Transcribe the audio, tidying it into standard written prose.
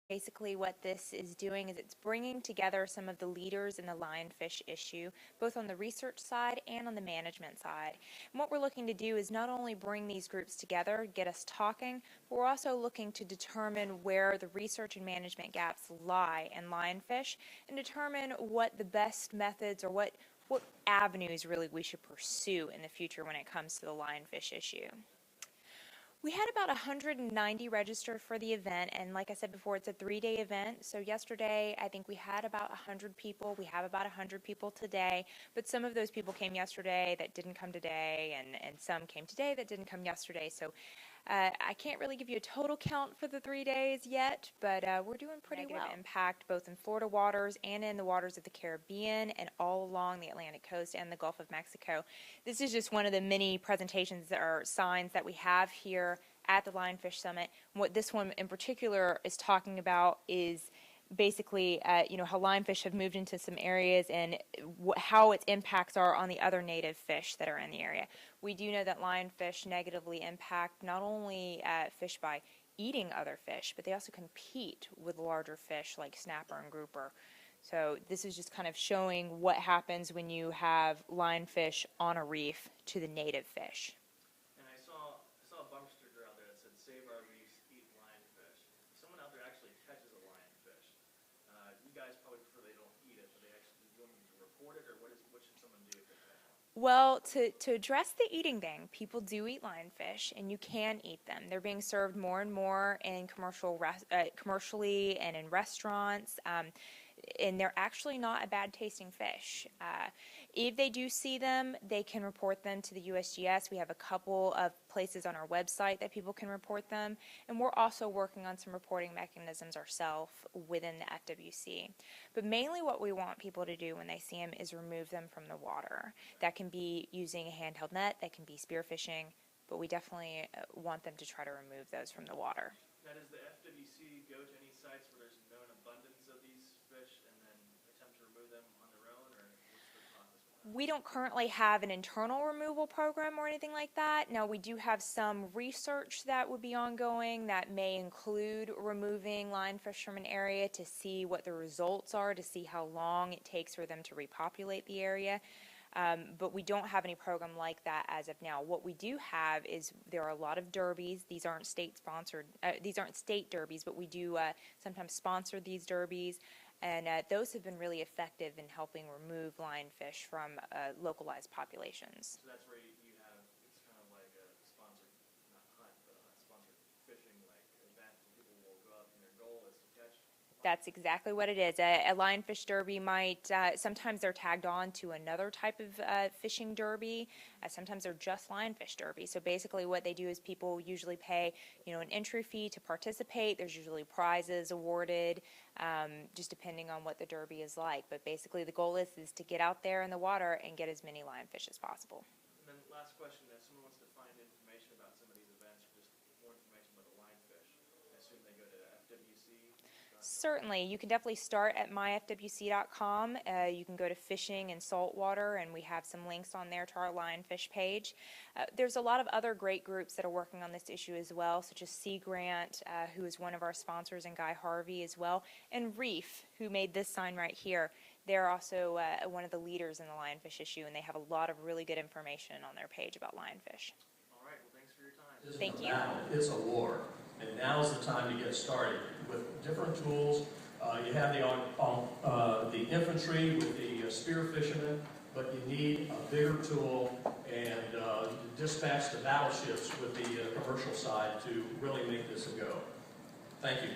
Basically what this is doing is it's bringing together some of the leaders in the lionfish issue, both on the research side and on the management side. And what we're looking to do is not only bring these groups together, get us talking, but we're also looking to determine where the research and management gaps lie in lionfish and determine what the best methods or what avenues really we should pursue in the future when it comes to the lionfish issue. We had about 190 registered for the event, and like I said before, it's a 3-day event. So yesterday, I think we had about 100 people. We have about 100 people today, but some of those people came yesterday that didn't come today, and some came today that didn't come yesterday. So I can't really give you a total count for the 3 days yet, but we're doing pretty well. Impact both in Florida waters and in the waters of the Caribbean and all along the Atlantic coast and the Gulf of Mexico. This is just one of the many presentations or signs that we have here at the Lionfish Summit. What this one in particular is talking about is basically, how lionfish have moved into some areas and how its impacts are on the other native fish that are in the area. We do know that lionfish negatively impact not only fish by eating other fish, but they also compete with larger fish like snapper and grouper. So this is just kind of showing what happens when you have lionfish on a reef to the native fish. And I saw a bumper sticker out there that said, "Save our reefs, eat lionfish." Someone out there actually catches a lionfish. You guys probably prefer they don't eat it, but they actually want them to report it, or what should someone do if they catch one? Well, to address the eating thing, people do eat lionfish, and you can eat them. They're being served more and more in commercially and in restaurants. And they're actually not a bad tasting fish. If they do see them, they can report them to the USGS. We have a couple of places on our website that people can report them, and we're also working on some reporting mechanisms ourselves within the FWC. But mainly what we want people to do when they see them is remove them from the water. That can be using a handheld net, that can be spearfishing, but we definitely want them to try to remove those from the water. Now, does the FWC go to any sites where there's known abundance of these fish and then attempt to remove them on their own, or what's the process? We don't currently have an internal removal program or anything like that. Now, we do have some research that would be ongoing that may include removing lionfish from an area to see what the results are, to see how long it takes for them to repopulate the area. But we don't have any program like that as of now. What we do have is there are a lot of derbies. These aren't state-sponsored. These aren't state derbies, but we do sometimes sponsor these derbies, and those have been really effective in helping remove lionfish from localized populations. So that's where you have, it's kind of like a sponsored, not hunt, but a sponsored fishing like event where people will go up and their goal is to catch. That's exactly what it is. A lionfish derby might, sometimes they're tagged on to another type of fishing derby. Sometimes they're just lionfish derby. So basically what they do is people usually pay, an entry fee to participate. There's usually prizes awarded, just depending on what the derby is like. But basically the goal is to get out there in the water and get as many lionfish as possible. And then last question, if someone wants to find information about some of these events, or just more information about the lionfish, I assume they go to FWC? Certainly. You can definitely start at myfwc.com. You can go to fishing and saltwater, and we have some links on there to our lionfish page. There's a lot of other great groups that are working on this issue as well, such as Sea Grant, who is one of our sponsors, and Guy Harvey as well, and Reef, who made this sign right here. They're also one of the leaders in the lionfish issue, and they have a lot of really good information on their page about lionfish. All right. Well, thanks for your time. Thank you. It's a war, and now is the time to get started with different tools. You have the infantry with the spear fishermen, but you need a bigger tool and dispatch the battleships with the commercial side to really make this a go. Thank you.